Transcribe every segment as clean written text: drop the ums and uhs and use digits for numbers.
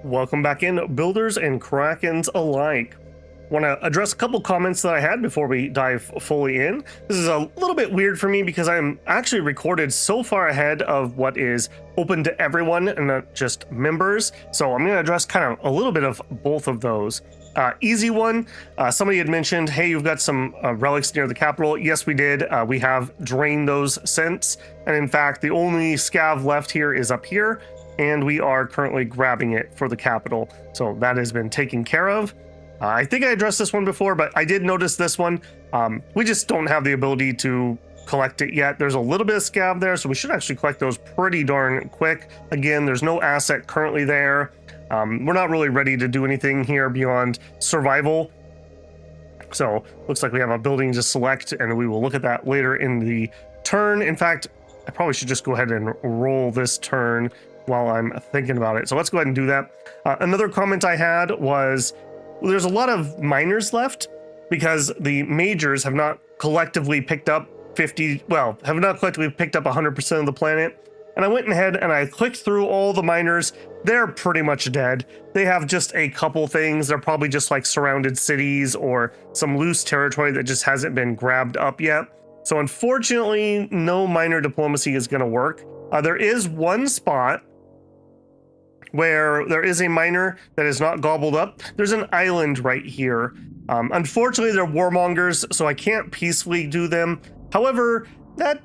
Welcome back in, builders and Krakens alike. Want to address a couple comments that I had before we dive fully in. This is a little bit weird for me because I'm actually recorded so far ahead of what is open to everyone and not just members. So I'm going to address kind of a little bit of both of those. Easy one. Somebody had mentioned, hey, you've got some relics near the capital. Yes, we did. We have drained those since. And in fact, the only scav left here is up here. And we are currently grabbing it for the capital. So that has been taken care of. I think I addressed this one before, but I did notice this one. We just don't have the ability to collect it yet. There's a little bit of scav there, so we should actually collect those pretty darn quick. Again, there's no asset currently there. We're not really ready to do anything here beyond survival. So looks like we have a building to select, and we will look at that later in the turn. In fact, I probably should just go ahead and roll this turn while I'm thinking about it. So let's go ahead and do that. Another comment I had was, there's a lot of miners left because the majors have not collectively picked up 100% of the planet. And I went ahead and I clicked through all the miners. They're pretty much dead. They have just a couple things. They're probably just like surrounded cities or some loose territory that just hasn't been grabbed up yet. So unfortunately, no miner diplomacy is going to work. There is one spot where there is a miner that is not gobbled up. There's an island right here. Unfortunately, they're warmongers, so I can't peacefully do them. However, that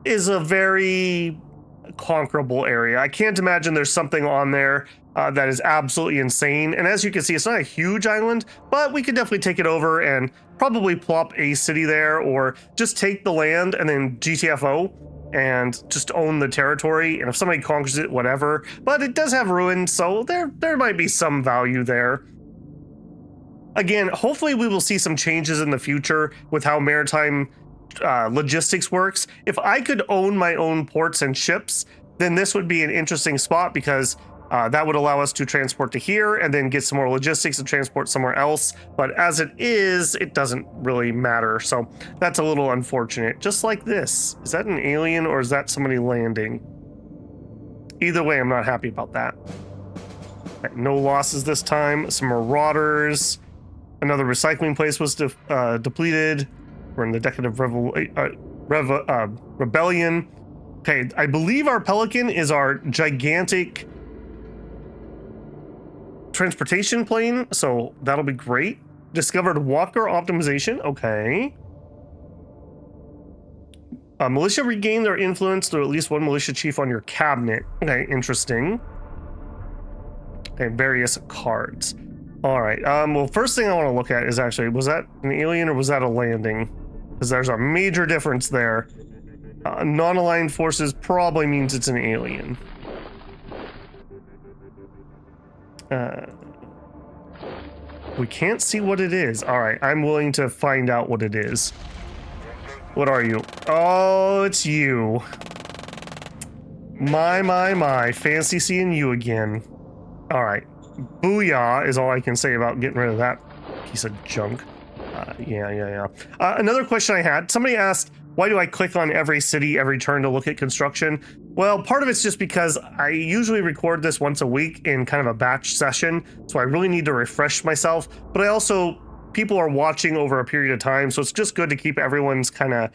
is a very conquerable area. I can't imagine there's something on there that is absolutely insane. And as you can see, it's not a huge island, but we could definitely take it over and probably plop a city there, or just take the land and then GTFO and just own the territory. And if somebody conquers it, whatever. But it does have ruins, so there might be some value there. Again, hopefully we will see some changes in the future with how maritime logistics works. If I could own my own ports and ships, then this would be an interesting spot, because that would allow us to transport to here and then get some more logistics and transport somewhere else. But as it is, it doesn't really matter. So that's a little unfortunate. Just like this. Is that an alien or is that somebody landing? Either way, I'm not happy about that. Okay, no losses this time. Some marauders. Another recycling place was depleted. We're in the Decadent Rebellion. Okay, I believe our Pelican is our gigantic transportation plane, so that'll be great. Discovered walker optimization. Okay. Militia regain their influence through at least one militia chief on your cabinet. Okay, interesting. Okay, various cards. All right. Well, first thing I want to look at is actually, was that an alien or was that a landing? Because there's a major difference there. Non-aligned forces probably means it's an alien. We can't see what it is. All right, I'm willing to find out what it is. What are you? Oh, it's you. My. Fancy seeing you again. All right. Booyah is all I can say about getting rid of that piece of junk. Yeah. Another question I had, somebody asked, why do I click on every city every turn to look at construction? Well, part of it's just because I usually record this once a week in kind of a batch session, so I really need to refresh myself. But I also, people are watching over a period of time, so it's just good to keep everyone's kind of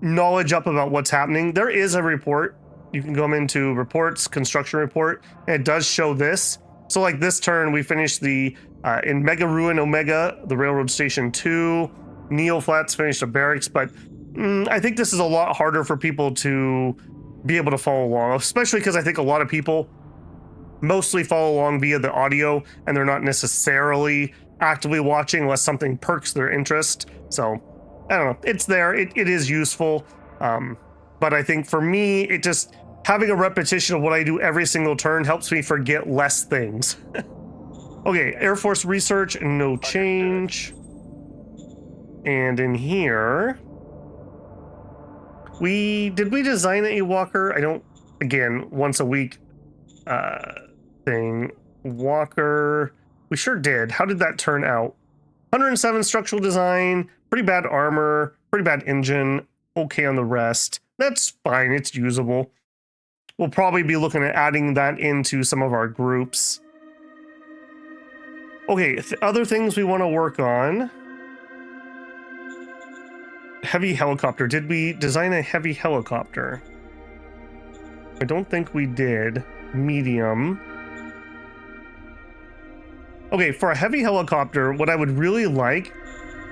knowledge up about what's happening. There is a report. You can go into reports, construction report, and it does show this. So like this turn, we finished the, in Mega Ruin Omega, the Railroad Station 2, Neo Flats finished a barracks, but I think this is a lot harder for people to be able to follow along, especially because I think a lot of people mostly follow along via the audio and they're not necessarily actively watching unless something perks their interest. So I don't know, it's there, it is useful. But I think for me, it just, having a repetition of what I do every single turn helps me forget less things. Okay, Air Force research, no change. And in here, did we design a walker? I don't, again, once a week thing. Walker, we sure did. How did that turn out? 107 structural design, pretty bad armor, pretty bad engine, okay on the rest. That's fine, it's usable. We'll probably be looking at adding that into some of our groups. Okay, other things we want to work on. Heavy helicopter. Did we design a heavy helicopter? I don't think we did. Medium. Okay, for a heavy helicopter, what I would really like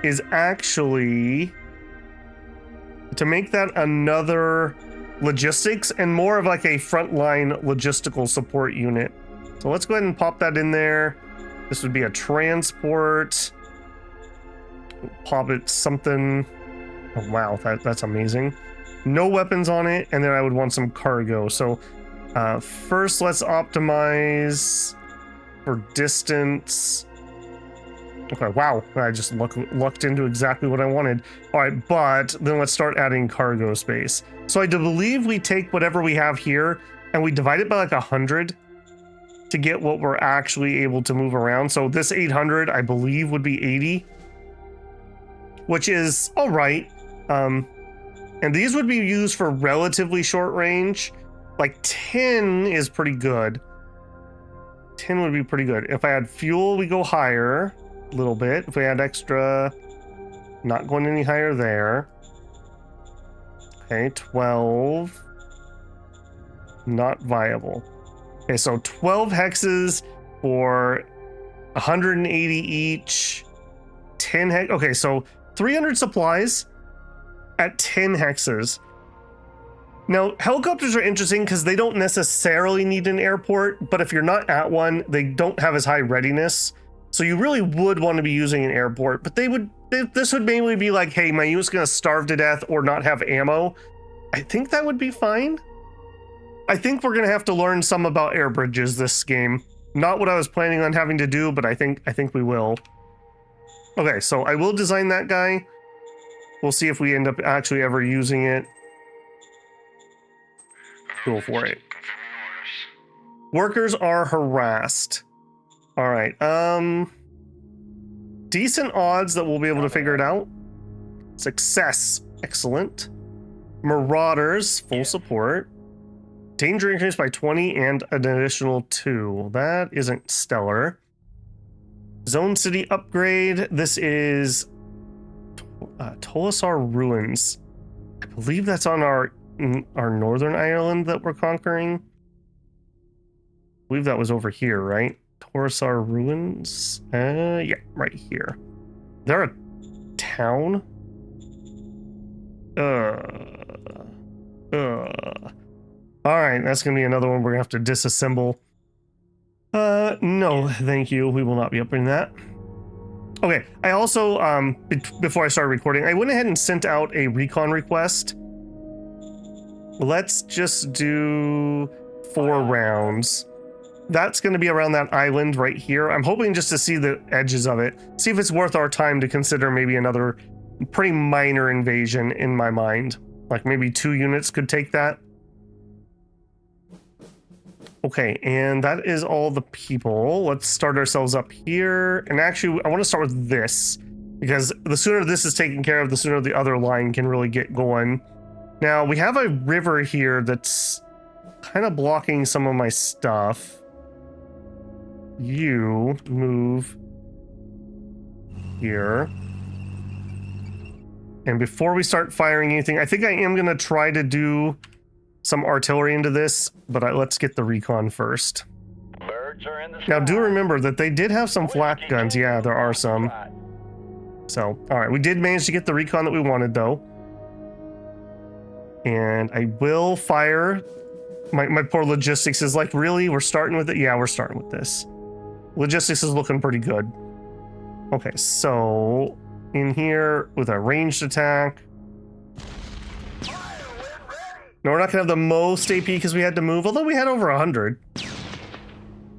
is actually to make that another logistics and more of like a frontline logistical support unit. So let's go ahead and pop that in there. This would be a transport. Pop it something. Oh, wow, that's amazing. No weapons on it, and then I would want some cargo. So first, let's optimize for distance. Okay, wow, I just lucked into exactly what I wanted. All right, but then let's start adding cargo space. So I do believe we take whatever we have here and we divide it by like 100 to get what we're actually able to move around. So this 800, I believe, would be 80, which is all right. And these would be used for relatively short range. Like 10 is pretty good. 10 would be pretty good. If I had fuel, we go higher a little bit. If we had extra, not going any higher there. Okay, 12. Not viable. Okay, so 12 hexes for 180 each. 10 hex. Okay, so 300 supplies at 10 hexes. Now, helicopters are interesting because they don't necessarily need an airport, but if you're not at one, they don't have as high readiness. So you really would want to be using an airport, but this would mainly be like, hey, my unit's going to starve to death or not have ammo. I think that would be fine. I think we're going to have to learn some about air bridges this game. Not what I was planning on having to do, but I think we will. Okay, so I will design that guy. We'll see if we end up actually ever using it. Go for it. Workers are harassed. All right. Decent odds that we'll be able to figure it out. Success. Excellent. Marauders, full support. Danger increased by 20 and an additional 2. That isn't stellar. Zone City upgrade. This is Tolasar Ruins. I believe that's on our northern Ireland that we're conquering. I believe that was over here, right? Tolasar Ruins. Yeah, right here. They're a town. All right, that's gonna be another one we're gonna have to disassemble. No, thank you. We will not be opening that. Okay, I also, before I started recording, I went ahead and sent out a recon request. Let's just do 4 rounds. That's going to be around that island right here. I'm hoping just to see the edges of it. See if it's worth our time to consider maybe another pretty minor invasion in my mind. Like maybe 2 units could take that. Okay, and that is all the people. Let's start ourselves up here. And actually, I want to start with this, because the sooner this is taken care of, the sooner the other line can really get going. Now, we have a river here that's kind of blocking some of my stuff. You move here. And before we start firing anything, I think I am going to try to do some artillery into this, but let's get the recon first. Birds are in the Now, sky. do remember that they did have some flak guns. Yeah, there are some. So, all right, we did manage to get the recon that we wanted, though. And I will fire. My poor logistics is like, really? We're starting with it? Yeah, we're starting with this. Logistics is looking pretty good. Okay, so in here with a ranged attack. No, we're not gonna have the most AP because we had to move, although we had over 100.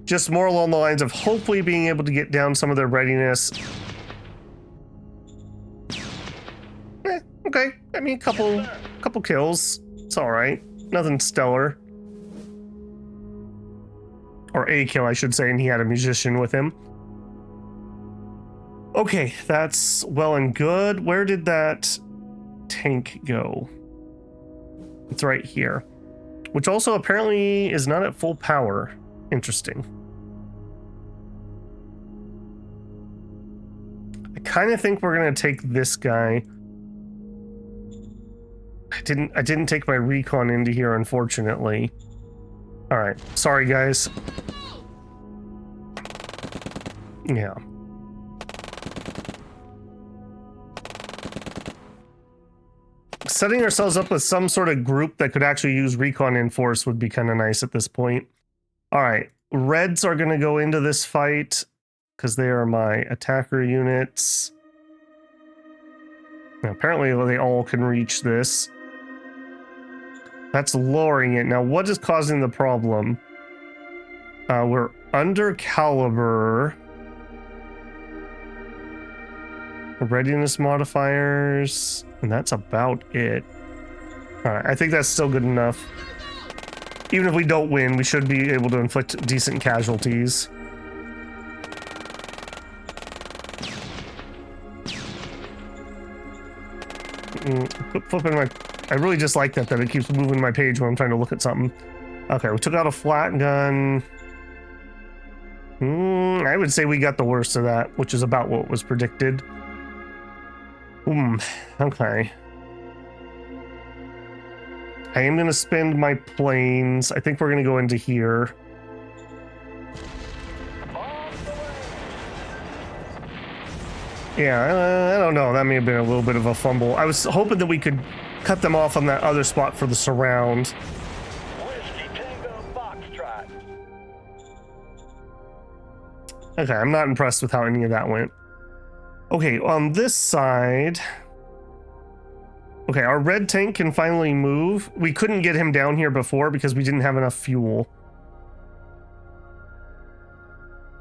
Just more along the lines of hopefully being able to get down some of their readiness. Okay. I mean, couple kills. It's all right. Nothing stellar. Or a kill, I should say, and he had a musician with him. Okay, that's well and good. Where did that tank go? It's right here. Which also apparently is not at full power. Interesting. kind of think we're gonna take this guy. I didn't take my recon into here, unfortunately. All right, sorry guys. Yeah. Setting ourselves up with some sort of group that could actually use recon in force would be kind of nice at this point. All right, Reds are going to go into this fight because they are my attacker units. Now, apparently they all can reach this. That's lowering it. Now, what is causing the problem? We're under caliber. Readiness modifiers, and that's about it. All right, I think that's still good enough. Even if we don't win, we should be able to inflict decent casualties. Flipping my... I really just like that it keeps moving my page when I'm trying to look at something. Okay, we took out a flat gun. I would say we got the worst of that, which is about what was predicted. Okay. I am going to spend my planes. I think we're going to go into here. Yeah, I don't know. That may have been a little bit of a fumble. I was hoping that we could cut them off on that other spot for the surround. Okay, I'm not impressed with how any of that went. Okay, on this side... Okay, our red tank can finally move. We couldn't get him down here before because we didn't have enough fuel.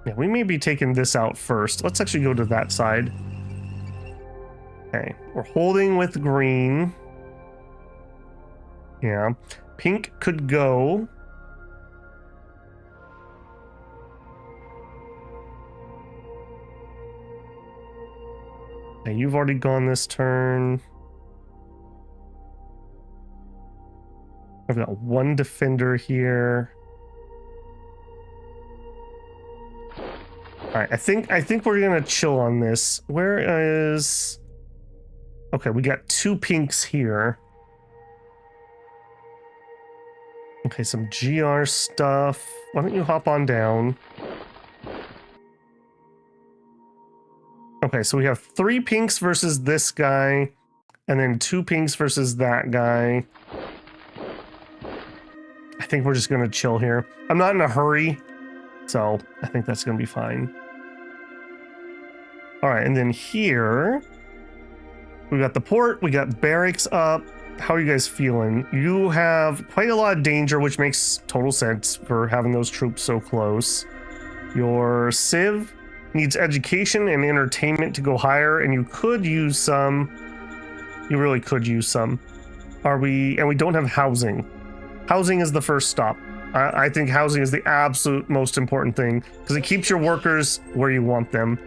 Yeah, we may be taking this out first. Let's actually go to that side. Okay, we're holding with green. Yeah, pink could go. Okay, you've already gone this turn. I've got one defender here. All right, I think we're gonna chill on this. Where is... Okay, we got two pinks here. Okay, some GR stuff. Why don't you hop on down? Okay, so we have 3 pinks versus this guy, and then 2 pinks versus that guy. I think we're just gonna chill here. I'm not in a hurry, so I think that's gonna be fine. All right, and then here, we got the port, we got barracks up. How are you guys feeling? You have quite a lot of danger, which makes total sense for having those troops so close. Your civ needs education and entertainment to go higher, and you could use some. You really could use some. And we don't have housing. Housing is the first stop. I think housing is the absolute most important thing because it keeps your workers where you want them.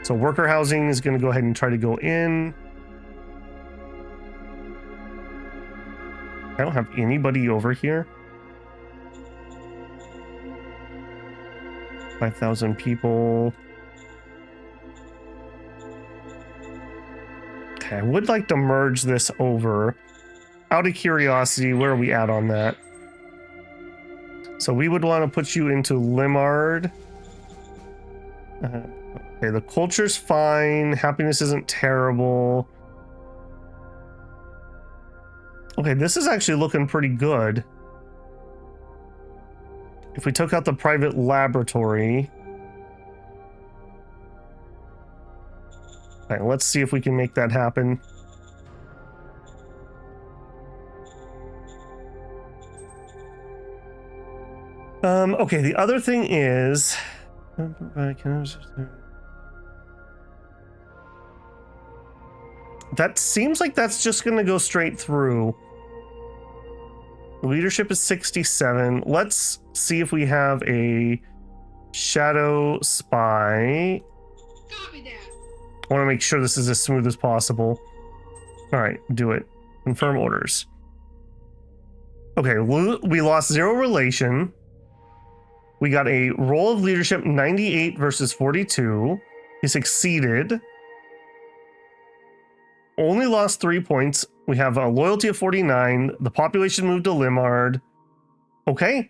So worker housing is going to go ahead and try to go in. I don't have anybody over here. 5,000 people. Okay, I would like to merge this over. Out of curiosity, where are we at on that? So we would want to put you into Limard. Okay, the culture's fine. Happiness isn't terrible. Okay, this is actually looking pretty good. If we took out the private laboratory. All right, let's see if we can make that happen. Okay, the other thing is... That seems like that's just going to go straight through. Leadership is 67. Let's see if we have a shadow spy. Copy that. I want to make sure this is as smooth as possible. All right, do it. Confirm orders. Okay, we lost 0 relation. We got a roll of leadership 98 versus 42. He succeeded. only lost 3 points. We have a loyalty of 49. The population moved to Limard. Okay.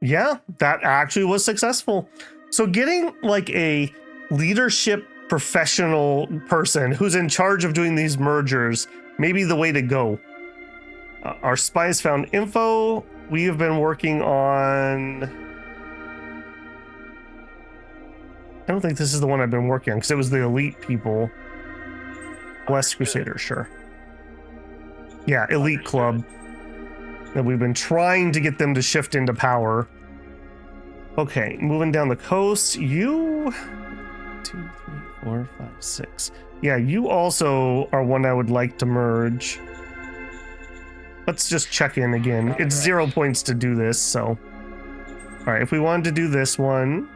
Yeah, that actually was successful. So getting like a leadership professional person who's in charge of doing these mergers may be the way to go. Our spies found info. We have been working on... I don't think this is the one I've been working on because it was the elite people. West Crusader, sure. Yeah, elite club. That we've been trying to get them to shift into power. Okay, moving down the coast. You... 2, 3, 4, 5, 6. Yeah, you also are one I would like to merge. Let's just check in again. It's 0 points to do this, so... Alright, if we wanted to do this one...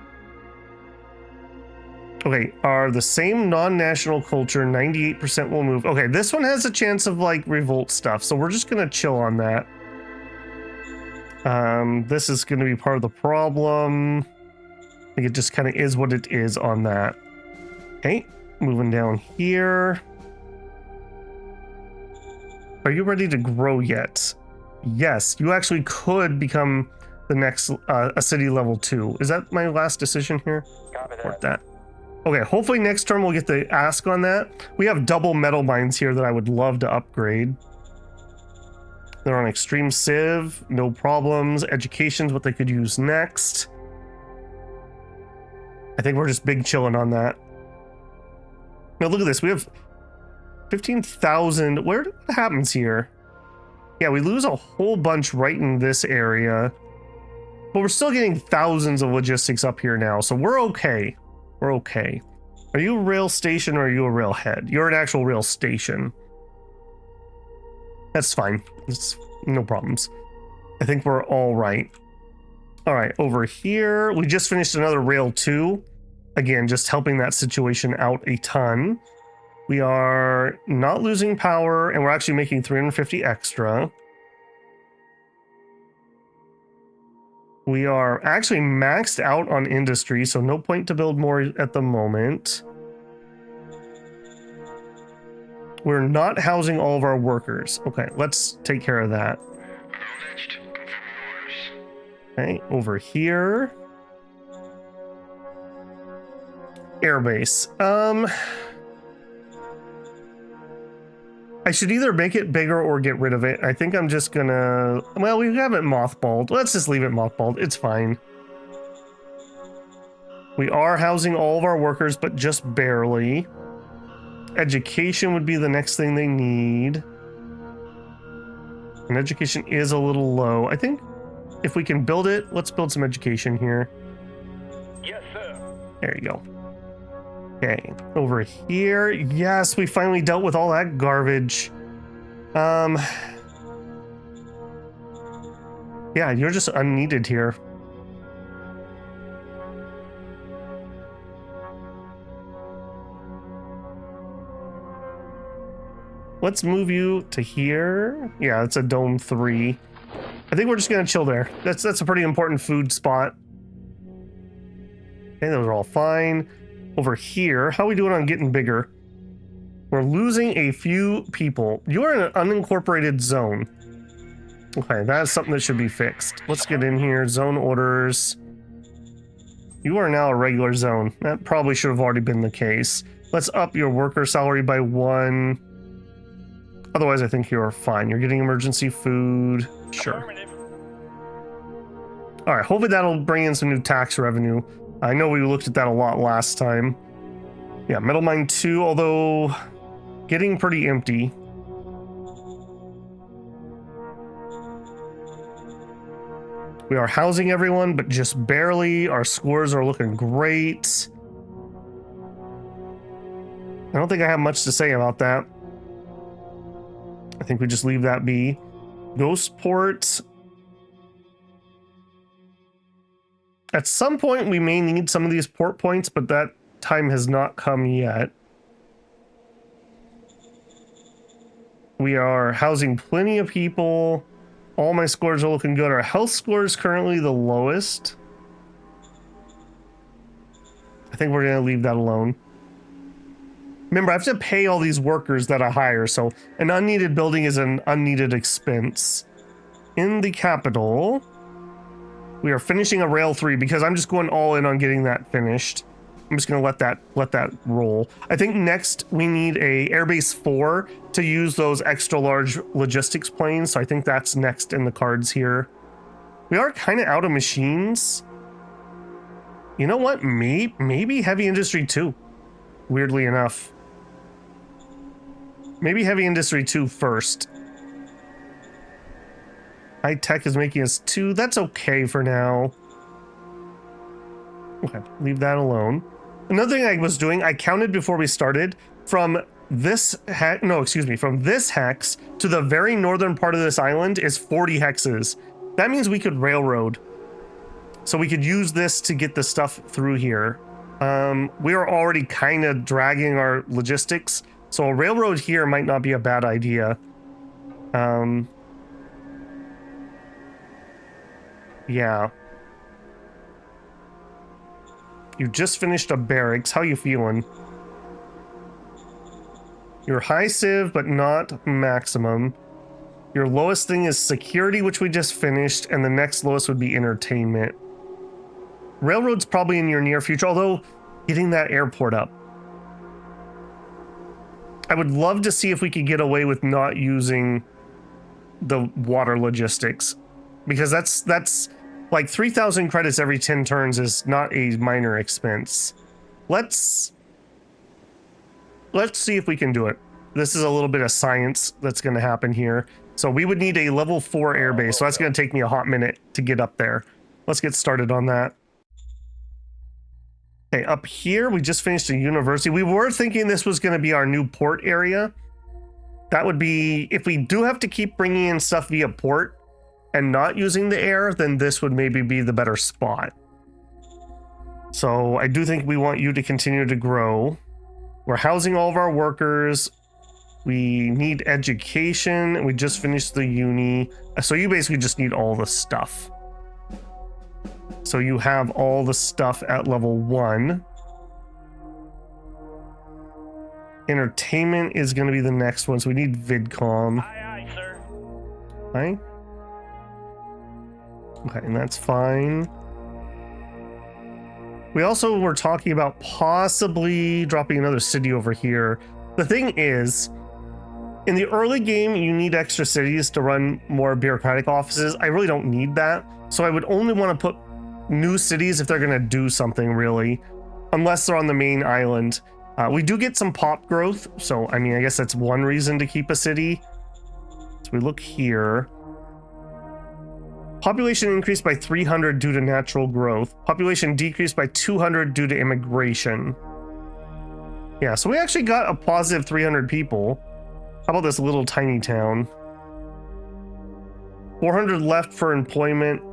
Okay, are the same non-national culture, 98% will move. Okay, this one has a chance of, like, revolt stuff, so we're just gonna chill on that. This is gonna be part of the problem. I think it just kind of is what it is on that. Okay, moving down here. Are you ready to grow yet? Yes, you actually could become the next a city level 2. Is that my last decision here? Report that. Okay, hopefully next turn we'll get the ask on that. We have double metal mines here that I would love to upgrade. They're on extreme civ, no problems. Education's what they could use next. I think we're just big chilling on that. Now look at this, we have 15,000. What happens here? Yeah, we lose a whole bunch right in this area. But we're still getting thousands of logistics up here now, so we're okay. We're okay. Are you a rail station or are you a railhead? You're an actual rail station. That's fine. It's no problems. I think we're all right. All right, over here, we just finished another rail 2. Again, just helping that situation out a ton. We are not losing power, and we're actually making 350 extra. We are actually maxed out on industry, so no point to build more at the moment. We're not housing all of our workers. Okay, let's take care of that. Okay, over here. Airbase. I should either make it bigger or get rid of it. I think I'm just gonna... Well, we have it mothballed. Let's just leave it mothballed. It's fine. We are housing all of our workers, but just barely. Education would be the next thing they need. And education is a little low. I think if we can build it, let's build some education here. Yes, sir. There you go. Okay, over here. Yes, we finally dealt with all that garbage. Yeah, you're just unneeded here. Let's move you to here. Yeah, it's a Dome 3. I think we're just gonna chill there. That's a pretty important food spot. Okay, those are all fine. Over here, how are we doing on getting bigger? We're losing a few people. You're in an unincorporated zone. Okay, that is something that should be fixed. Let's get in here. Zone orders. You are now a regular zone. That probably should have already been the case. Let's up your worker salary by 1. Otherwise, I think you're fine. You're getting emergency food. Sure. All right, hopefully that'll bring in some new tax revenue. I know we looked at that a lot last time. Yeah, Metal Mine 2, although getting pretty empty. We are housing everyone, but just barely. Our scores are looking great. I don't think I have much to say about that. I think we just leave that be. Ghostport. At some point, we may need some of these port points, but that time has not come yet. We are housing plenty of people. All my scores are looking good. Our health score is currently the lowest. I think we're going to leave that alone. Remember, I have to pay all these workers that I hire, so an unneeded building is an unneeded expense. In the capital, we are finishing a rail 3 because I'm just going all in on getting that finished. I'm just gonna let that roll. I think next we need a airbase 4 to use those extra large logistics planes. So I think that's next in the cards here. We are kind of out of machines. You know what? Maybe heavy industry 2. Weirdly enough, maybe heavy industry 2 first. High tech is making us 2. That's okay for now. Okay, leave that alone. Another thing I was doing, I counted before we started from this from this hex to the very northern part of this island is 40 hexes. That means we could railroad. So we could use this to get the stuff through here. We are already kind of dragging our logistics. So a railroad here might not be a bad idea. Yeah. You just finished a barracks. How you feeling? You're high civ, but not maximum. Your lowest thing is security, which we just finished, and the next lowest would be entertainment. Railroad's probably in your near future, although getting that airport up. I would love to see if we could get away with not using the water logistics, because that's like 3,000 credits every 10 turns is not a minor expense. Let's see if we can do it. This is a little bit of science that's going to happen here. So we would need a level 4 airbase. So that's going to take me a hot minute to get up there. Let's get started on that. Okay, up here, we just finished a university. We were thinking this was going to be our new port area. That would be, if we do have to keep bringing in stuff via port and not using the air, then this would maybe be the better spot. So I do think we want you to continue to grow. We're housing all of our workers. We need education. We just finished the uni. So you basically just need all the stuff. So you have all the stuff at level 1. Entertainment is going to be the next one. So we need VidCom. Aye, aye, sir. Right? Okay, and that's fine. We also were talking about possibly dropping another city over here. The thing is, in the early game, you need extra cities to run more bureaucratic offices. I really don't need that. So I would only want to put new cities if they're going to do something, really, unless they're on the main island. We do get some pop growth. So, I mean, I guess that's one reason to keep a city. So we look here. Population increased by 300 due to natural growth. Population decreased by 200 due to immigration. Yeah, so we actually got a positive 300 people. How about this little tiny town? 400 left for employment.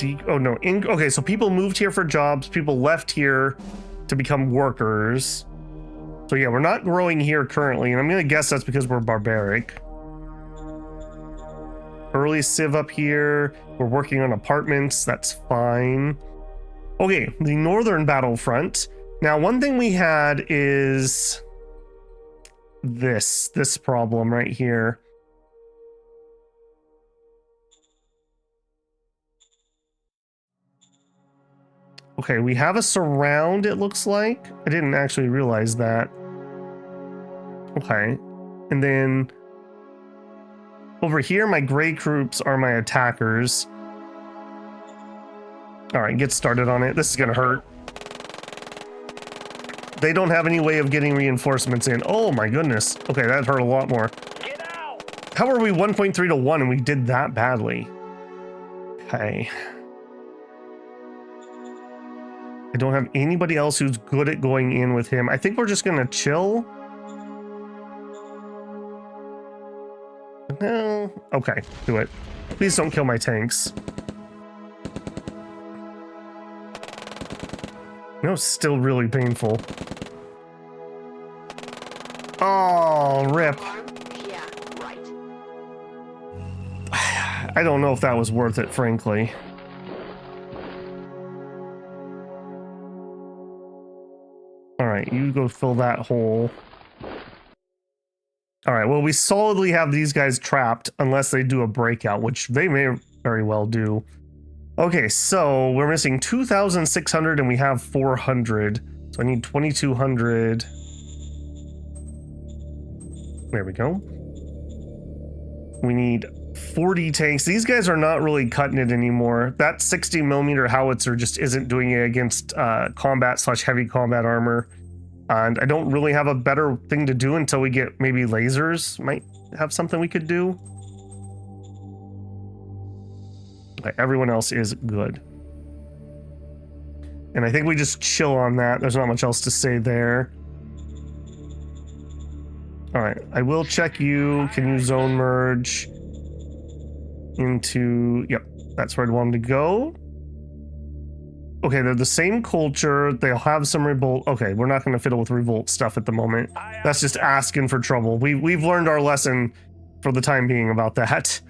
Okay, so people moved here for jobs. People left here to become workers. So yeah, we're not growing here currently, and I'm going to guess that's because we're barbaric. Early civ up here. We're working on apartments. That's fine. Okay, the northern battlefront. Now, one thing we had is this problem right here. Okay, we have a surround, it looks like. I didn't actually realize that. Okay, and then over here, my gray troops are my attackers. All right, get started on it. This is gonna hurt. They don't have any way of getting reinforcements in. Oh my goodness. Okay, that hurt a lot more. Get out! How are we 1.3 to 1 and we did that badly? Okay. I don't have anybody else who's good at going in with him. I think we're just gonna chill. No. Okay, do it. Please don't kill my tanks. No, it's still really painful. Oh, rip. Yeah, right. I don't know if that was worth it, frankly. right, you go fill that hole. All right, well, we solidly have these guys trapped unless they do a breakout, which they may very well do. Okay, so we're missing 2,600 and we have 400. So I need 2,200. There we go. We need 40 tanks. These guys are not really cutting it anymore. That 60mm howitzer just isn't doing it against combat/heavy combat armor. And I don't really have a better thing to do until we get maybe lasers. Might have something we could do. Okay, everyone else is good. And I think we just chill on that. There's not much else to say there. All right, I will check you. Can you zone merge into... Yep, that's where I'd want them to go. Okay, they're the same culture. They'll have some revolt. Okay, we're not going to fiddle with revolt stuff at the moment. That's just asking for trouble. We've learned our lesson for the time being about that.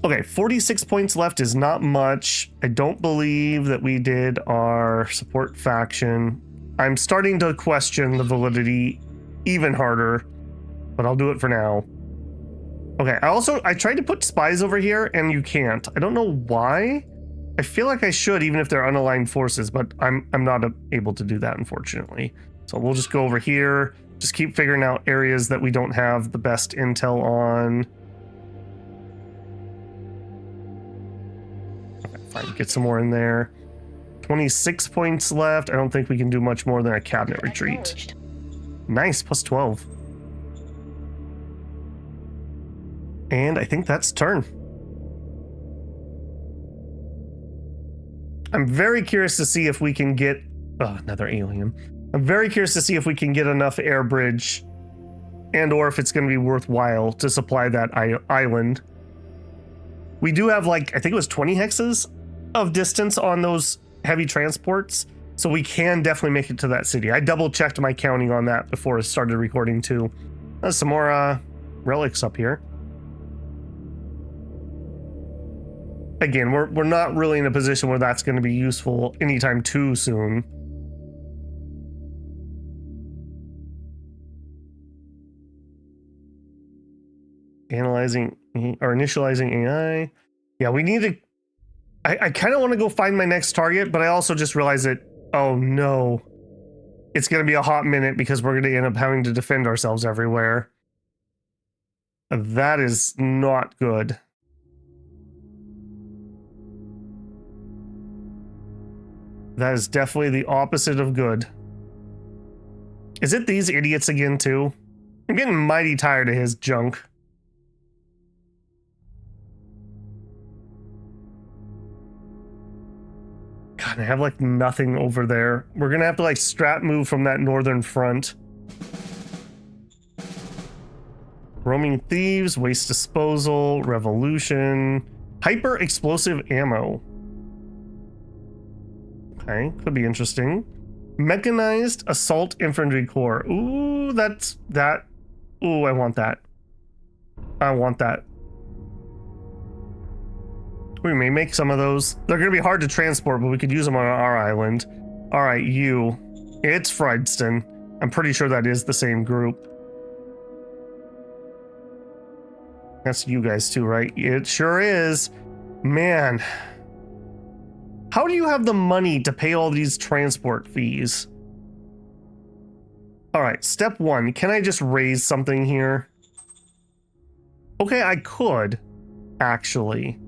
Okay, 46 points left is not much. I don't believe that we did our support faction. I'm starting to question the validity even harder, but I'll do it for now. Okay, I tried to put spies over here and you can't. I don't know why. I feel like I should, even if they're unaligned forces, but I'm not able to do that, unfortunately. So we'll just go over here, just keep figuring out areas that we don't have the best intel on. Okay, fine, get some more in there. 26 points left. I don't think we can do much more than a cabinet retreat. Nice, plus 12. And I think that's turn. I'm very curious to see if we can get... Oh, another alien. I'm very curious to see if we can get enough air bridge and or if it's going to be worthwhile to supply that island. We do have, like, I think it was 20 hexes of distance on those heavy transports, so we can definitely make it to that city. I double-checked my counting on that before I started recording, too. There's some more relics up here. Again, we're not really in a position where that's going to be useful anytime too soon. Analyzing or initializing AI. Yeah, we need to... I kind of want to go find my next target, but I also just realized that, oh no, it's going to be a hot minute because we're going to end up having to defend ourselves everywhere. That is not good. That is definitely the opposite of good. Is it these idiots again, too? I'm getting mighty tired of his junk. God, I have, like, nothing over there. We're gonna have to, like, strat move from that northern front. Roaming thieves, waste disposal, revolution, hyper explosive ammo. Okay, could be interesting. Mechanized assault infantry corps. Ooh, that's that. Ooh, I want that. I want that. We may make some of those. They're going to be hard to transport, but we could use them on our island. All right, you. It's Friedston. I'm pretty sure that is the same group. That's you guys too, right? It sure is. Man. How do you have the money to pay all these transport fees? All right, step one. Can I just raise something here? Okay, I could, actually.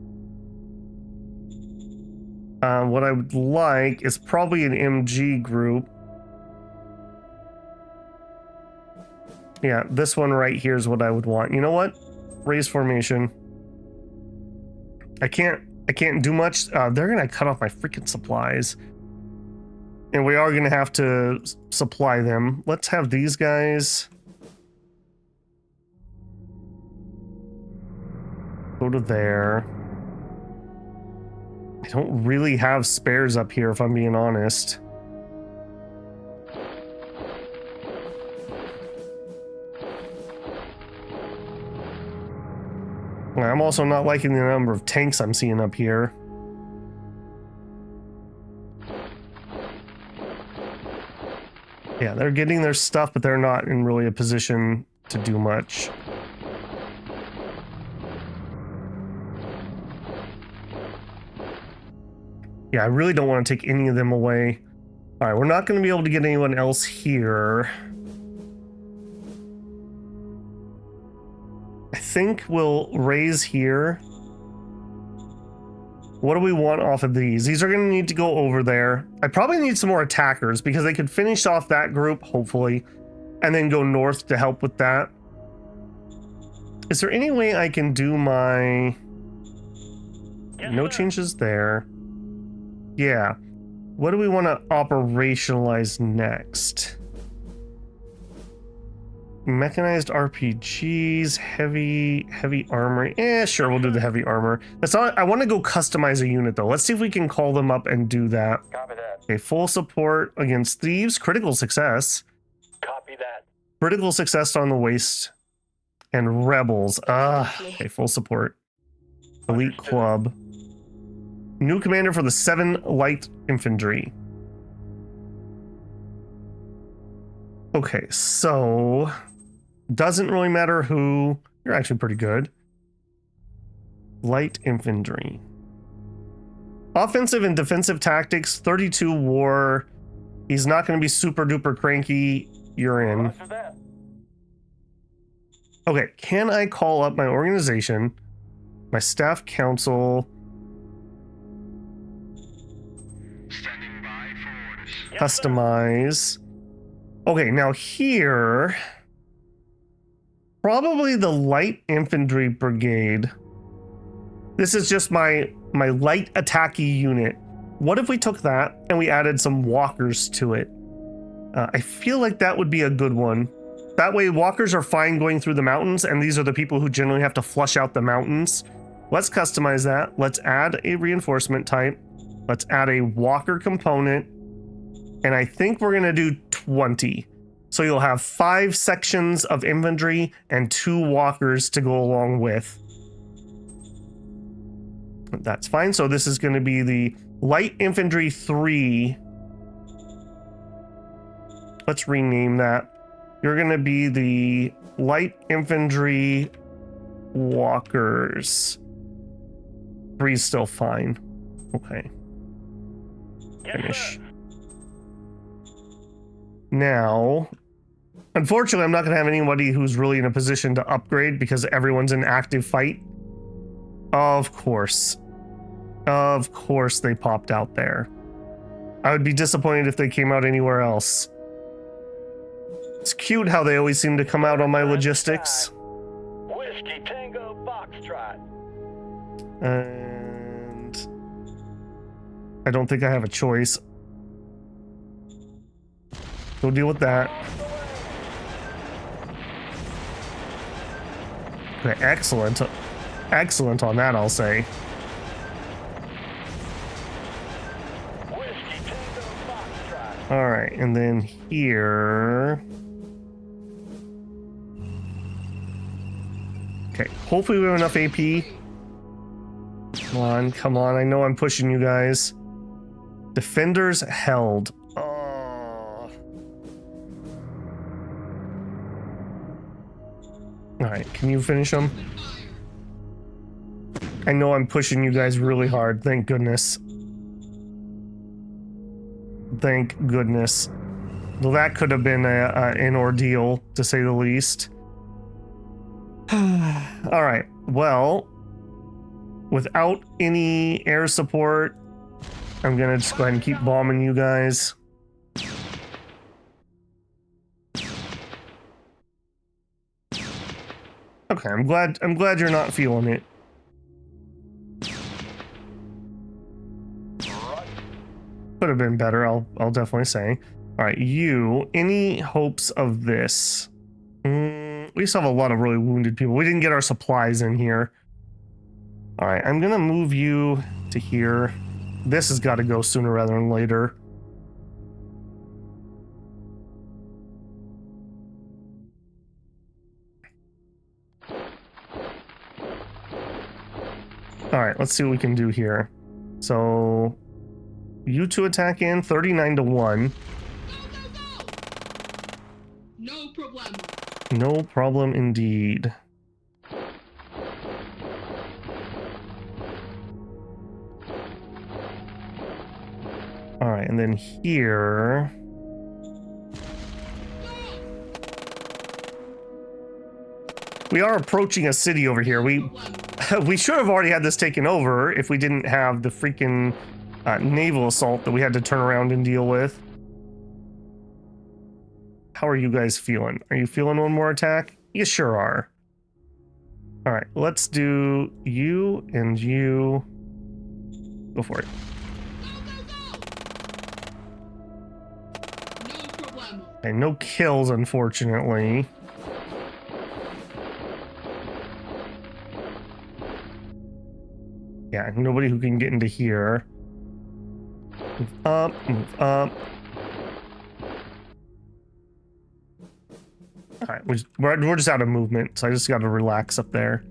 What I would like is probably an MG group. Yeah, this one right here is what I would want. You know what? Raise formation. I can't do much. They're gonna cut off my freaking supplies. And we are gonna have to supply them. Let's have these guys go to there. I don't really have spares up here, if I'm being honest. I'm also not liking the number of tanks I'm seeing up here. Yeah, they're getting their stuff, but they're not in really a position to do much. Yeah, I really don't want to take any of them away. All right, we're not going to be able to get anyone else here. I think we'll raise here. What do we want off of these? These are going to need to go over there. I probably need some more attackers because they could finish off that group, hopefully, and then go north to help with that. Is there any way I can do my... No changes there. Yeah. What do we want to operationalize next? Mechanized RPGs, heavy armor. Sure, we'll do the heavy armor. That's all. I want to go customize a unit though. Let's see if we can call them up and do that. Copy that. Okay, full support against thieves, critical success. Copy that. Critical success on the waste and rebels. Okay, full support. Elite club. New commander for the 7 light infantry. Okay, so doesn't really matter who. You're actually pretty good. Light infantry. Offensive and defensive tactics, 32 war. He's not going to be super duper cranky. You're in. Okay, can I call up my organization, my staff council? Standing by for orders. Customize. Okay, now here, probably the light infantry brigade. This is just my light attacky unit. What if we took that and we added some walkers to it? I feel like that would be a good one. That way walkers are fine going through the mountains, and these are the people who generally have to flush out the mountains. Let's customize that. Let's add a reinforcement type. Let's add a walker component. And I think we're gonna do 20. So you'll have 5 sections of infantry and 2 walkers to go along with. That's fine. So this is gonna be the light infantry 3. Let's rename that. You're gonna be the light infantry walkers. 3 is still fine. Okay. Finish. Now, unfortunately, I'm not going to have anybody who's really in a position to upgrade because everyone's in active fight. Of course. Of course they popped out there. I would be disappointed if they came out anywhere else. It's cute how they always seem to come out on my logistics. Whiskey Tango Foxtrot. And I don't think I have a choice. Go deal with that. Okay, excellent. Excellent on that, I'll say. Whiskey Tango Foxtrot. All right, and then here. Okay, hopefully we have enough AP. Come on, come on. I know I'm pushing you guys. Defenders held. Oh. All right, can you finish them? I know I'm pushing you guys really hard. Thank goodness. Thank goodness. Well, that could have been an ordeal, to say the least. All right, well, without any air support, I'm gonna just go ahead and keep bombing you guys. Okay, I'm glad you're not feeling it. Could have been better, I'll definitely say. All right, you, any hopes of this? We still have a lot of really wounded people. We didn't get our supplies in here. All right, I'm gonna move you to here. This has got to go sooner rather than later. All right, let's see what we can do here. So you two attack in 39 to 1. No problem indeed. All right, and then here. We are approaching a city over here. We should have already had this taken over if we didn't have the freaking naval assault that we had to turn around and deal with. How are you guys feeling? Are you feeling one more attack? You sure are. All right, let's do you and you. Go for it. Okay, no kills, unfortunately. Yeah, nobody who can get into here. Move up, move up. All right, we're just out of movement, so I just got to relax up there.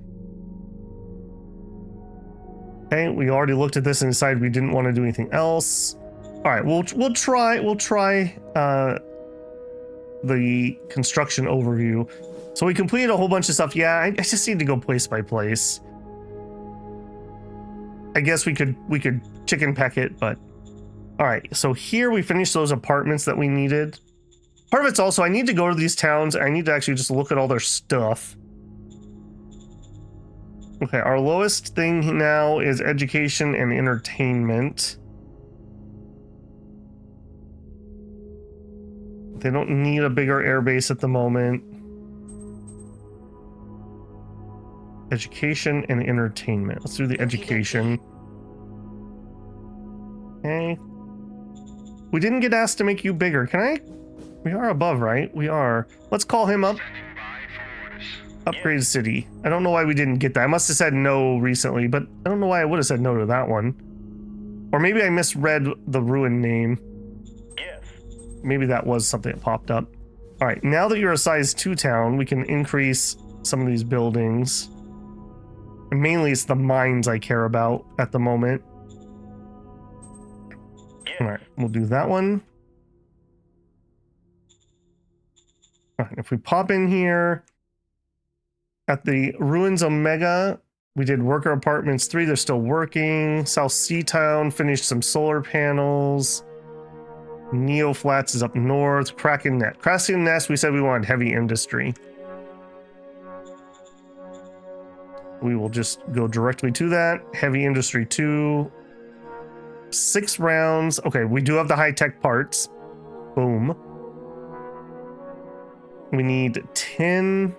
Okay, we already looked at this and decided we didn't want to do anything else. All right, we'll try the construction overview. So we completed a whole bunch of stuff. Yeah, I just need to go place by place. I guess we could chicken peck it, but all right. So here we finished those apartments that we needed. Part of it's also I need to go to these towns. I need to actually just look at all their stuff. Okay, our lowest thing now is education and entertainment. They don't need a bigger airbase at the moment. Education and entertainment. Let's do the education. Okay. We didn't get asked to make you bigger. Can I? We are above, right? We are. Let's call him up. Upgrade city. I don't know why we didn't get that. I must have said no recently, but I don't know why I would have said no to that one. Or maybe I misread the ruin name. Yes. Maybe that was something that popped up. All right, now that you're a size 2 town, we can increase some of these buildings. And mainly it's the mines I care about at the moment. Yes. All right, we'll do that one. All right, if we pop in here at the Ruins Omega, we did worker apartments 3. They're still working. South Sea Town finished some solar panels. Neo Flats is up north. Kracken Nest, we said we wanted heavy industry. We will just go directly to that. Heavy industry 2. 6 rounds. Okay, we do have the high-tech parts. Boom. We need 10.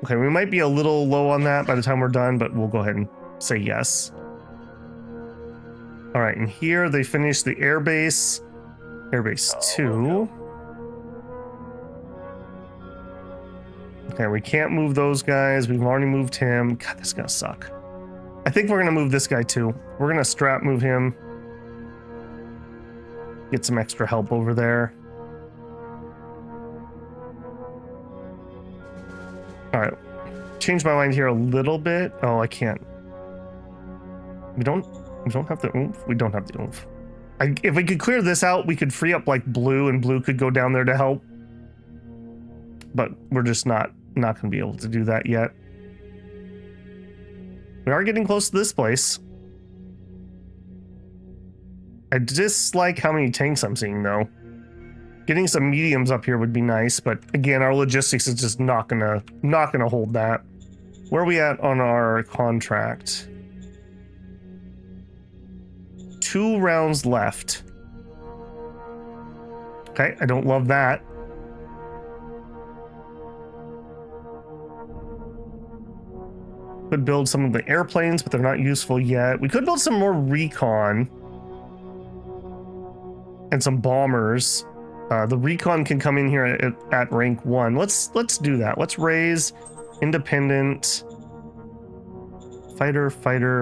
Okay, we might be a little low on that by the time we're done, but we'll go ahead and say yes. All right, and here they finished the airbase. Airbase 2. Okay, we can't move those guys. We've already moved him. God, this is gonna suck. I think we're gonna move this guy too. We're gonna strap move him. Get some extra help over there. All right, change my mind here a little bit. Oh, I can't. We don't have the oomph. We don't have the oomph. If we could clear this out, we could free up like blue, and blue could go down there to help. But we're just not gonna be able to do that yet. We are getting close to this place. I dislike how many tanks I'm seeing though. Getting some mediums up here would be nice, but again, our logistics is just not gonna hold that. Where are we at on our contract? 2 rounds left. Okay, I don't love that. Could build some of the airplanes, but they're not useful yet. We could build some more recon and some bombers. The recon can come in here at rank 1. Let's do that. Let's raise independent fighter,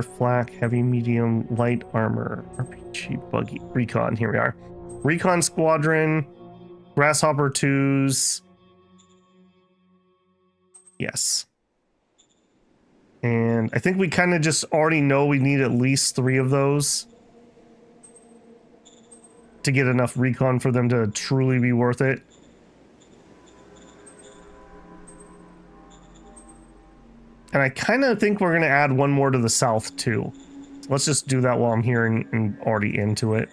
flak, heavy, medium, light armor, RPG, buggy, recon. Here we are. Recon squadron, grasshopper 2s. Yes. And I think we kind of just already know we need at least 3 of those to get enough recon for them to truly be worth it. And I kind of think we're going to add one more to the south too. So let's just do that while I'm here and already into it.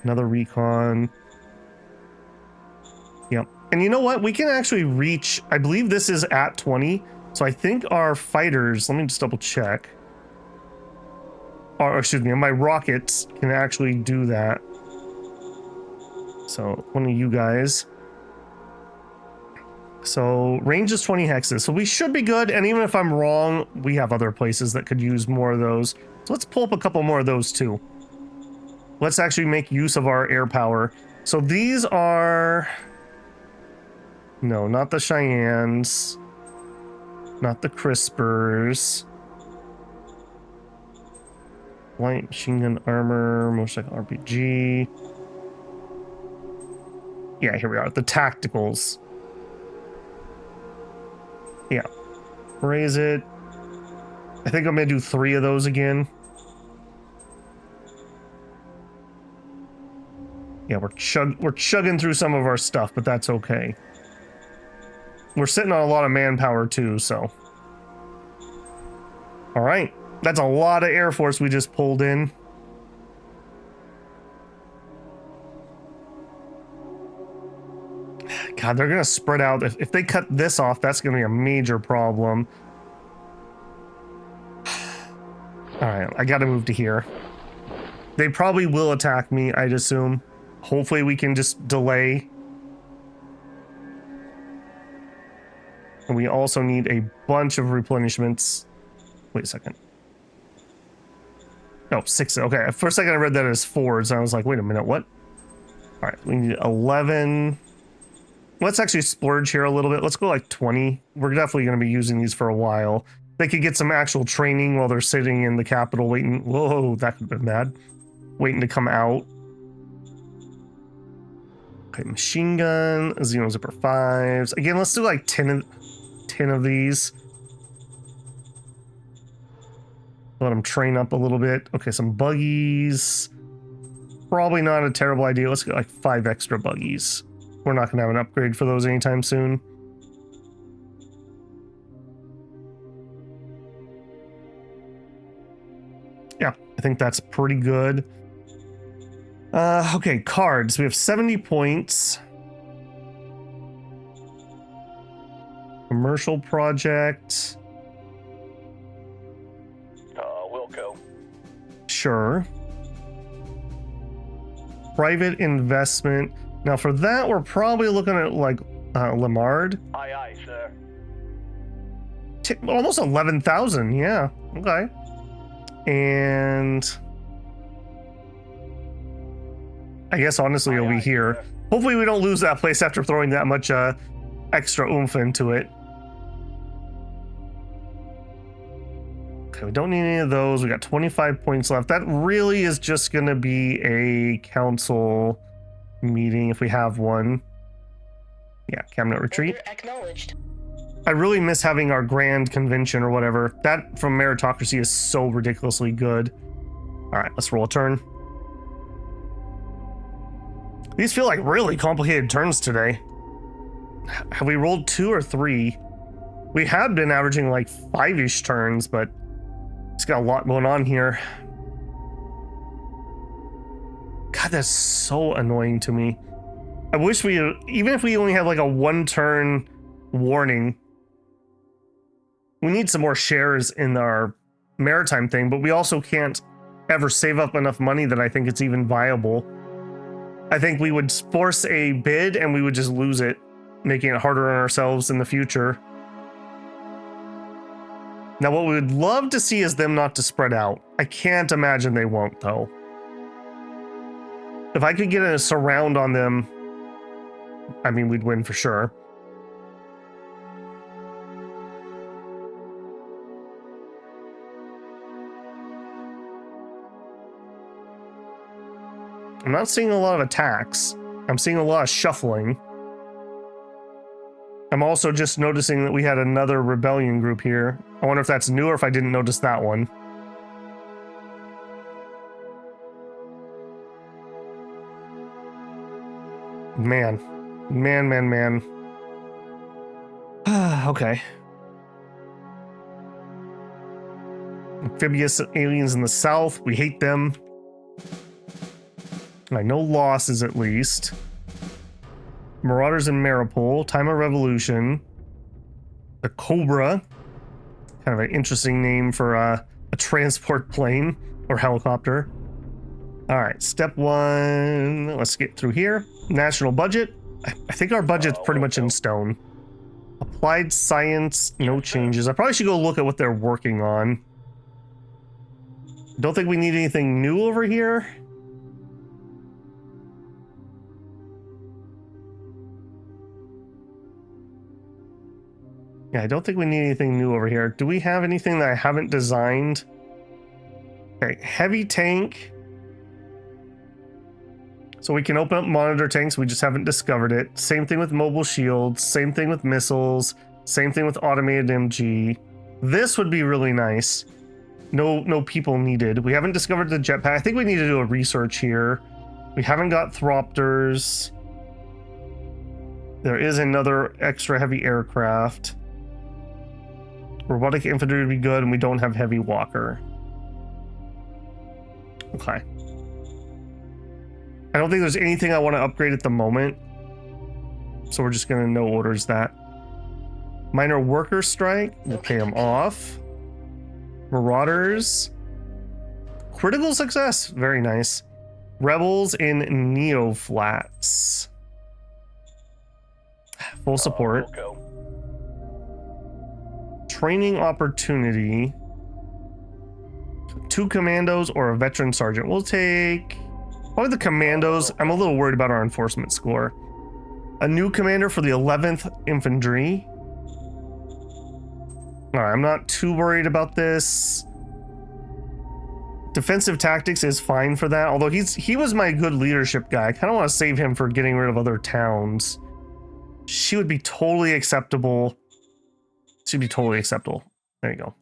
Another recon. Yep. And you know what? We can actually reach, I believe this is at 20. So I think our fighters, let me just double check. Or excuse me, my rockets can actually do that. So one of you guys. So range is 20 hexes. So we should be good. And even if I'm wrong, we have other places that could use more of those. So let's pull up a couple more of those too. Let's actually make use of our air power. So these are... No, not the Cheyennes. Not the Crispers. Light machine gun armor, motorcycle RPG. Yeah, here we are. The tacticals. Yeah. Raise it. I think I'm going to do 3 of those again. Yeah, we're chugging through some of our stuff, but that's okay. We're sitting on a lot of manpower too, so. All right. That's a lot of Air Force we just pulled in. God, they're going to spread out. If they cut this off, that's going to be a major problem. All right, I got to move to here. They probably will attack me, I'd assume. Hopefully we can just delay. And we also need a bunch of replenishments. Wait a second. No, 6. Okay, for a second I read that as 4s. And I was like, wait a minute, what? All right, we need 11. Let's actually splurge here a little bit. Let's go like 20. We're definitely going to be using these for a while. They could get some actual training while they're sitting in the Capitol waiting. Whoa, that could have been bad. Waiting to come out. Okay, machine gun, Xeno Zipper 5s. Again, let's do like 10 of these. Let them train up a little bit. Okay, some buggies. Probably not a terrible idea. Let's get like 5 extra buggies. We're not going to have an upgrade for those anytime soon. Yeah, I think that's pretty good. Okay, cards. We have 70 points. Commercial project. Wilco. Sure. Private investment. Now for that, we're probably looking at like Lamard. Aye, aye, sir. Almost 11,000. Yeah. Okay. And I guess honestly it'll be here. Sir. Hopefully we don't lose that place after throwing that much extra oomph into it. Okay, we don't need any of those. We got 25 points left. That really is just going to be a council meeting if we have one. Yeah, cabinet retreat. Order acknowledged. I really miss having our grand convention or whatever. That from Meritocracy is so ridiculously good. All right, let's roll a turn. These feel like really complicated turns today. Have we rolled 2 or 3? We had been averaging like 5-ish turns, but it's got a lot going on here. God, that's so annoying to me. I wish we, even if we only have like a 1-turn warning, we need some more shares in our maritime thing, but we also can't ever save up enough money that I think it's even viable. I think we would force a bid and we would just lose it, making it harder on ourselves in the future. Now, what we would love to see is them not to spread out. I can't imagine they won't, though. If I could get a surround on them, I mean, we'd win for sure. I'm not seeing a lot of attacks. I'm seeing a lot of shuffling. I'm also just noticing that we had another rebellion group here. I wonder if that's new or if I didn't notice that one. Man. Man. Okay. amphibious aliens in the south. We hate them. All right, no losses at least. Marauders in Maripol. Time of Revolution. The Cobra. Kind of an interesting name for a transport plane or helicopter. All right, step one. Let's get through here. National budget. I think our budget's pretty much in stone. Applied science, no changes. I probably should go look at what they're working on. Don't think we need anything new over here. Yeah, I don't think we need anything new over here. Do we have anything that I haven't designed? Okay, heavy tank. So we can open up monitor tanks, we just haven't discovered it. Same thing with mobile shields, same thing with missiles, same thing with automated MG. This would be really nice. No people needed. We haven't discovered the jetpack. I think we need to do a research here. We haven't got Thropters. There is another extra heavy aircraft. Robotic infantry would be good, and we don't have heavy walker. Okay. I don't think there's anything I want to upgrade at the moment. So we're just going to no orders that. Minor worker strike. We'll pay them off. Marauders. Critical success. Very nice. Rebels in Neo Flats. Full support. Training opportunity. 2 commandos or a veteran sergeant. We'll take... Probably the commandos. I'm a little worried about our enforcement score. A new commander for the 11th Infantry. Alright, I'm not too worried about this. Defensive tactics is fine for that. Although he was my good leadership guy. I kind of want to save him for getting rid of other towns. She would be totally acceptable. She'd be totally acceptable. There you go.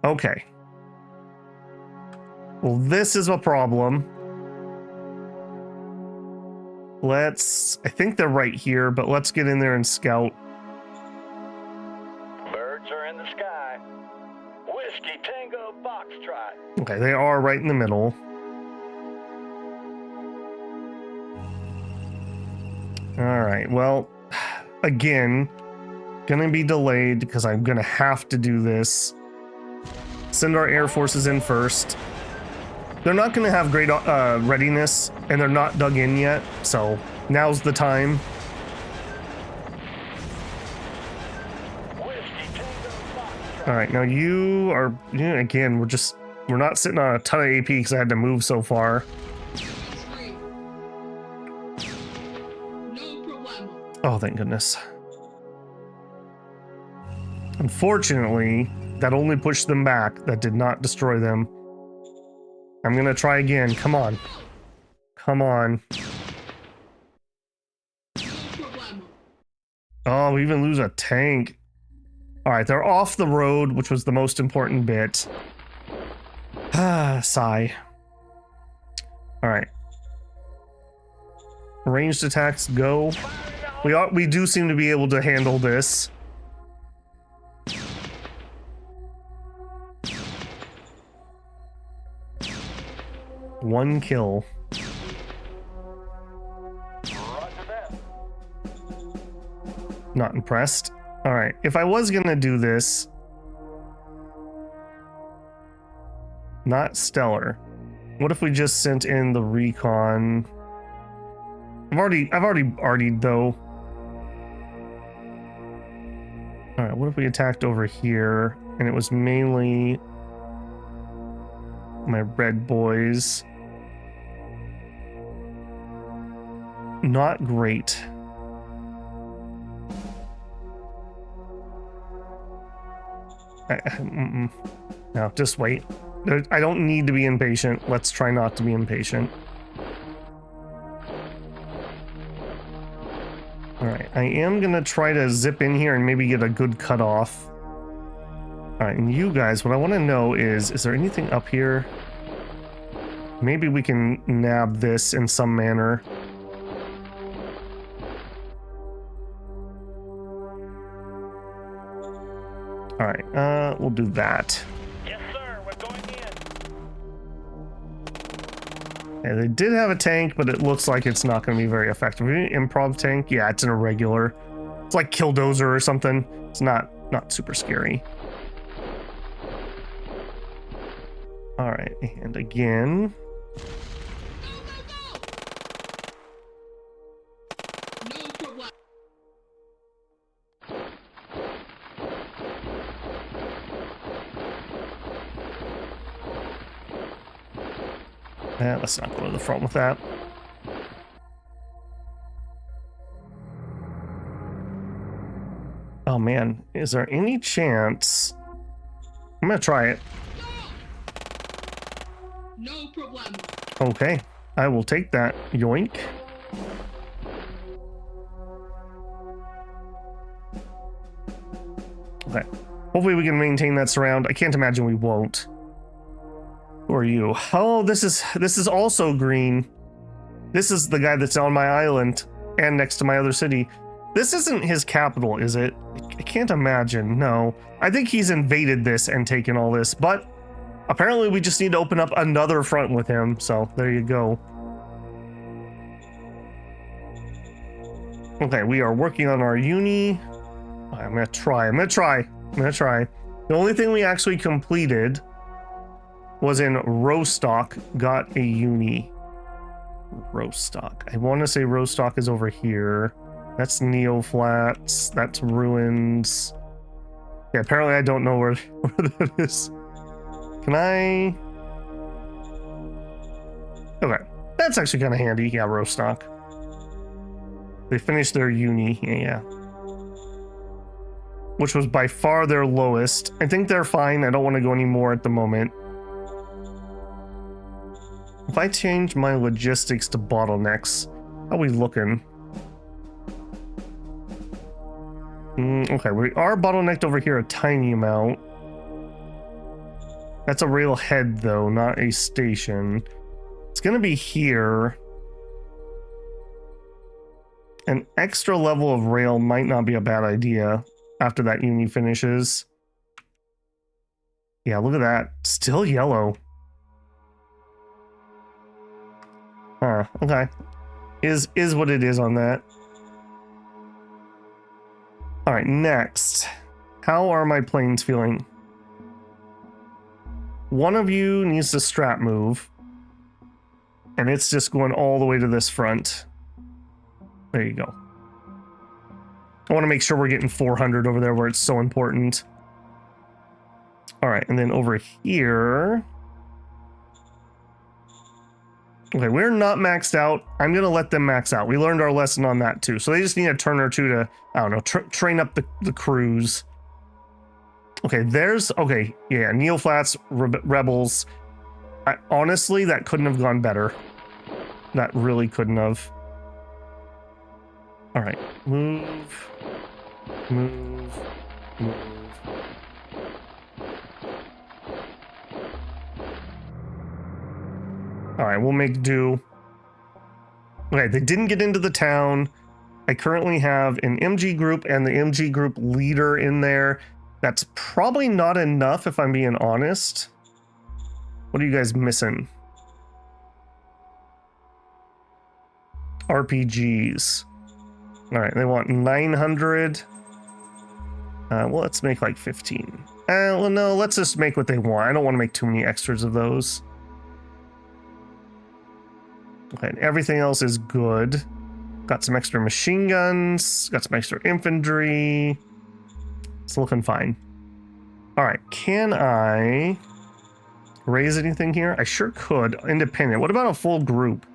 Okay. Well, this is a problem. I think they're right here, but let's get in there and scout. Birds are in the sky. Whiskey Tango Foxtrot. Okay, they are right in the middle. All right, well, again, gonna be delayed because I'm gonna have to do this. Send our air forces in first. They're not going to have great readiness, and they're not dug in yet, so now's the time. All right, now you are, again, we're not sitting on a ton of AP because I had to move so far. Oh, thank goodness. Unfortunately, that only pushed them back. That did not destroy them. I'm gonna try again. Come on. Come on. Oh, we even lose a tank. Alright, they're off the road, which was the most important bit. Ah, sigh. Alright. Ranged attacks, go. We do seem to be able to handle this. One kill. Not impressed. All right, if I was gonna do this, not stellar. What if we just sent in the recon? I've already artied though. All right, what if we attacked over here and it was mainly my red boys? Not great. No, just wait. I don't need to be impatient. Let's try not to be impatient. Alright, I am gonna try to zip in here and maybe get a good cutoff. Alright, and you guys, what I want to know is there anything up here? Maybe we can nab this in some manner. Alright, we'll do that. Yes, sir. With Yeah, they did have a tank, but it looks like it's not going to be very effective. Improv tank? Yeah, it's an irregular. It's like Killdozer or something. It's not super scary. All right, and again. Let's not go to the front with that. Oh man, is there any chance? I'm gonna try it. No problem. Okay, I will take that. Yoink. Okay, hopefully we can maintain that surround. I can't imagine we won't. Who are you? Oh, this is also green. This is the guy that's on my island and next to my other city. This isn't his capital, is it? I can't imagine. No. I think he's invaded this and taken all this, but apparently we just need to open up another front with him. So there you go. Okay, we are working on our uni. I'm gonna try. The only thing we actually completed was in Rostock, got a uni. Rostock. I want to say Rostock is over here. That's Neo Flats. That's Ruins. Yeah, apparently I don't know where that is. Can I? Okay, that's actually kind of handy. Yeah, Rostock. They finished their uni. Yeah. Which was by far their lowest. I think they're fine. I don't want to go any more at the moment. If I change my logistics to bottlenecks, how are we looking? Okay, we are bottlenecked over here a tiny amount. That's a railhead though, not a station. It's gonna be here. An extra level of rail might not be a bad idea after that uni finishes. Yeah, look at that. Still yellow. Huh, okay. Is what it is on that. Alright, next. How are my planes feeling? One of you needs to strat move. And it's just going all the way to this front. There you go. I want to make sure we're getting 400 over there where it's so important. Alright, and then over here... Okay, we're not maxed out. I'm going to let them max out. We learned our lesson on that too. So they just need a turn or two to, I don't know, train up the crews. Okay, okay, yeah, Neo Flats, Rebels. Honestly, that couldn't have gone better. That really couldn't have. All right, move. All right, we'll make do. Okay, they didn't get into the town. I currently have an MG group and the MG group leader in there. That's probably not enough if I'm being honest. What are you guys missing? RPGs. All right, they want 900. Well, let's make like 15. Well, no, let's just make what they want. I don't want to make too many extras of those. Okay, everything else is good. Got some extra machine guns. Got some extra infantry. It's looking fine. All right, can I raise anything here? I sure could. Independent. What about a full group?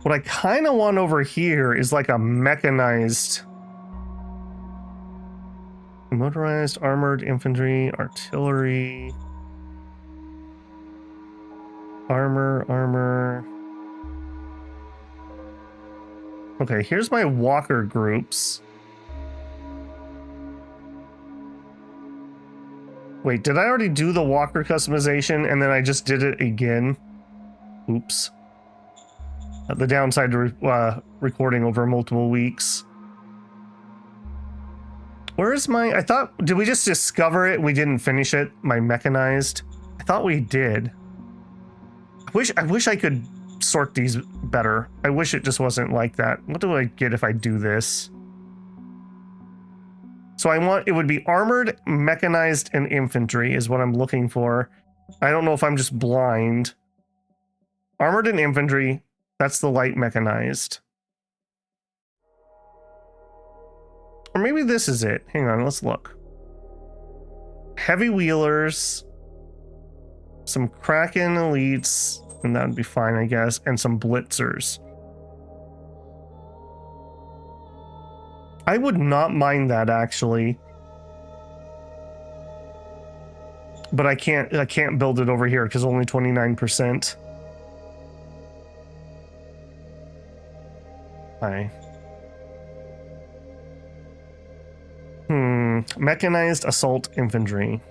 What I kind of want over here is like a mechanized, motorized, armored infantry, artillery. Armor. Okay, here's my walker groups. Wait, did I already do the walker customization and then I just did it again? Oops. The downside to recording over multiple weeks. Where is my... I thought... Did we just discover it? We didn't finish it? My mechanized? I thought we did. I wish I could sort these better. I wish it just wasn't like that. What do I get if I do this? So I want, it would be armored, mechanized, and infantry is what I'm looking for. I don't know if I'm just blind. Armored and infantry, that's the light mechanized. Or maybe this is it. Hang on, let's look. Heavy wheelers, some Kracken elites, and that would be fine, I guess, and some blitzers. I would not mind that, actually. But I can't build it over here because only 29%. Hi. Mechanized assault infantry.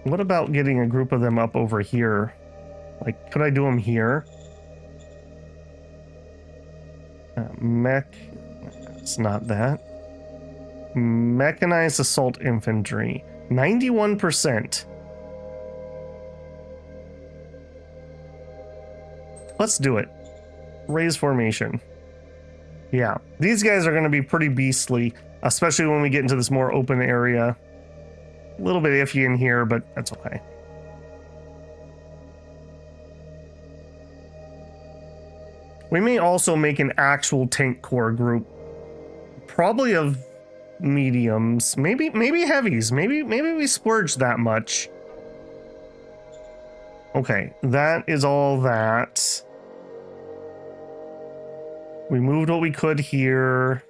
What about getting a group of them up over here? Like, could I do them here? It's not that. Mechanized assault infantry. 91%. Let's do it. Raise formation. Yeah, these guys are going to be pretty beastly, especially when we get into this more open area. A little bit iffy in here, but that's okay. We may also make an actual tank corps group, probably of mediums, maybe heavies. Maybe we splurge that much. Okay, that is all that. We moved what we could here.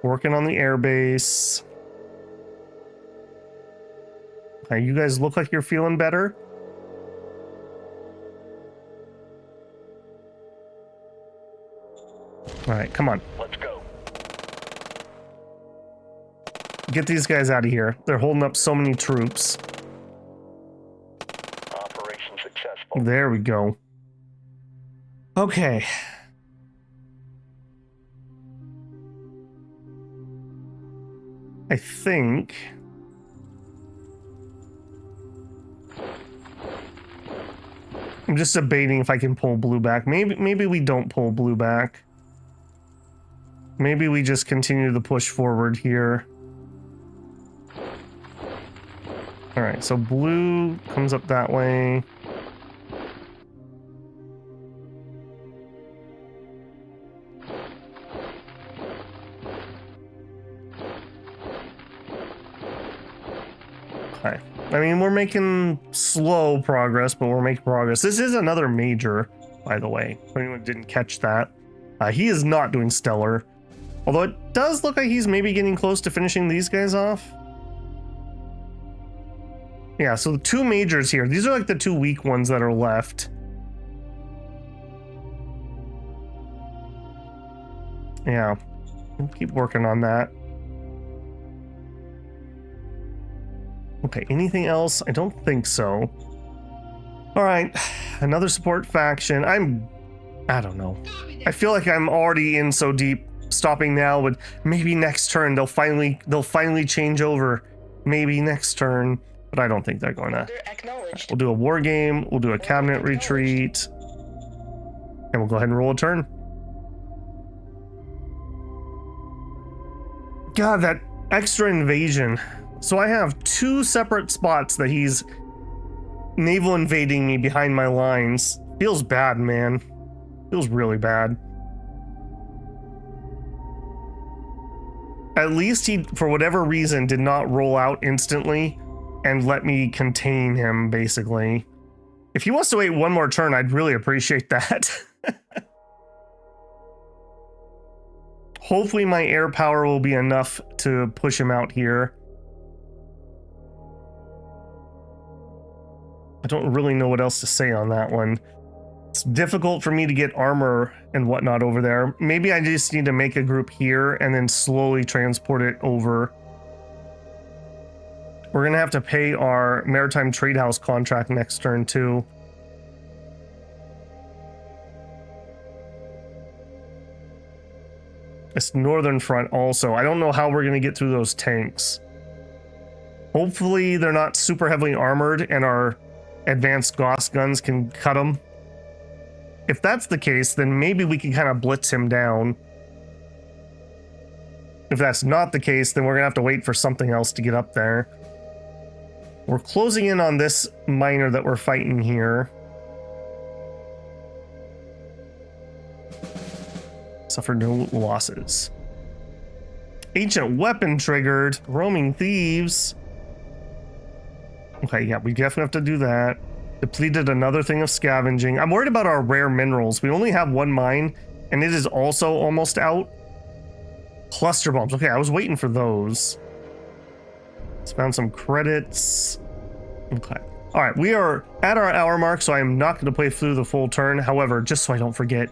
Working on the airbase. Okay, you guys look like you're feeling better. All right, come on. Let's go. Get these guys out of here. They're holding up so many troops. Operation successful. There we go. Okay. I think I'm just debating if I can pull blue back. Maybe we don't pull blue back. Maybe we just continue the push forward here. All right, so blue comes up that way. Okay. I mean, we're making slow progress, but we're making progress. This is another major, by the way. If anyone didn't catch that. He is not doing stellar. Although it does look like he's maybe getting close to finishing these guys off. Yeah, so the two majors here. These are like the two weak ones that are left. Yeah, we'll keep working on that. Okay, anything else? I don't think so. All right, another support faction. I don't know. I feel like I'm already in so deep. Stopping now, but maybe next turn they'll finally change over. Maybe next turn, but I don't think they're gonna. We'll do a war game. We'll do a cabinet retreat, and we'll go ahead and roll a turn. God, that extra invasion. So I have two separate spots that he's naval invading me behind my lines. Feels bad, man. Feels really bad. At least he, for whatever reason, did not roll out instantly and let me contain him, basically. If he wants to wait one more turn, I'd really appreciate that. Hopefully my air power will be enough to push him out here. I don't really know what else to say on that one. It's difficult for me to get armor and whatnot over there. Maybe I just need to make a group here and then slowly transport it over. We're gonna have to pay our Maritime Trade House contract next turn too. This northern front also. I don't know how we're gonna get through those tanks. Hopefully they're not super heavily armored and our advanced Gauss guns can cut them. If that's the case, then maybe we can kind of blitz him down. If that's not the case, then we're gonna have to wait for something else to get up there. We're closing in on this miner that we're fighting here. Suffered no losses. Ancient weapon triggered. Roaming thieves. Okay, yeah, we definitely have to do that. Depleted another thing of scavenging. I'm worried about our rare minerals. We only have one mine, and it is also almost out. Cluster bombs. Okay, I was waiting for those. Let's found some credits. Okay. All right, we are at our hour mark, so I am not going to play through the full turn. However, just so I don't forget,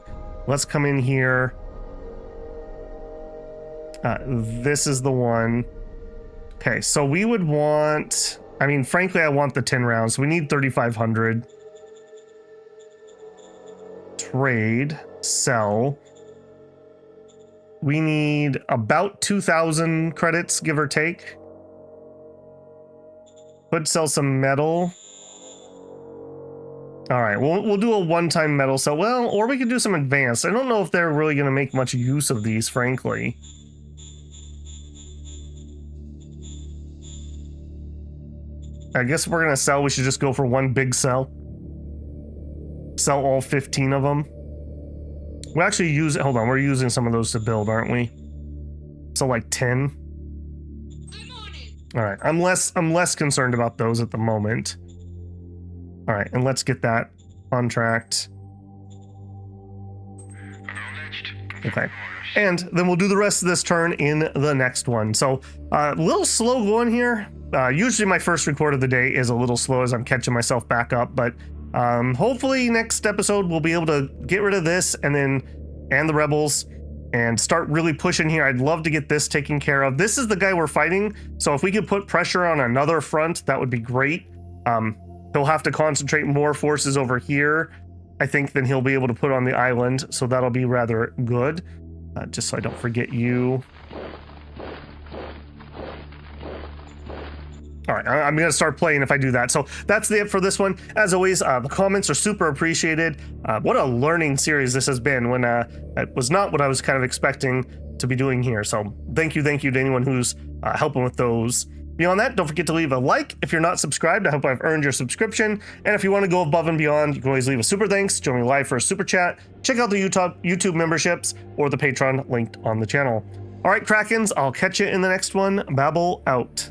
let's come in here. This is the one. Okay, so we would want... I mean, frankly, I want the 10 rounds. We need 3,500. Trade. Sell. We need about 2,000 credits, give or take. Could sell some metal. All right, we'll do a one-time metal sell. Well, or we could do some advanced. I don't know if they're really going to make much use of these, frankly. I guess if we're going to sell, we should just go for one big sell. Sell all 15 of them. We actually use... Hold on, we're using some of those to build, aren't we? So like 10. All right, I'm less concerned about those at the moment. All right, and let's get that contract. Okay, and then we'll do the rest of this turn in the next one. So a little slow going here. Usually my first record of the day is a little slow as I'm catching myself back up, but hopefully next episode we'll be able to get rid of this and the rebels and start really pushing here. I'd love to get this taken care of. This is the guy we're fighting, so if we could put pressure on another front, that would be great. He'll have to concentrate more forces over here, I think, than he'll be able to put on the island, so that'll be rather good. Just so I don't forget you. All right, I'm going to start playing if I do that. So that's it for this one. As always, the comments are super appreciated. What a learning series this has been when it was not what I was kind of expecting to be doing here. So thank you to anyone who's helping with those. Beyond that, don't forget to leave a like if you're not subscribed. I hope I've earned your subscription. And if you want to go above and beyond, you can always leave a super thanks, join me live for a super chat, check out the YouTube memberships or the Patreon linked on the channel. All right, Krakens, I'll catch you in the next one. Babel out.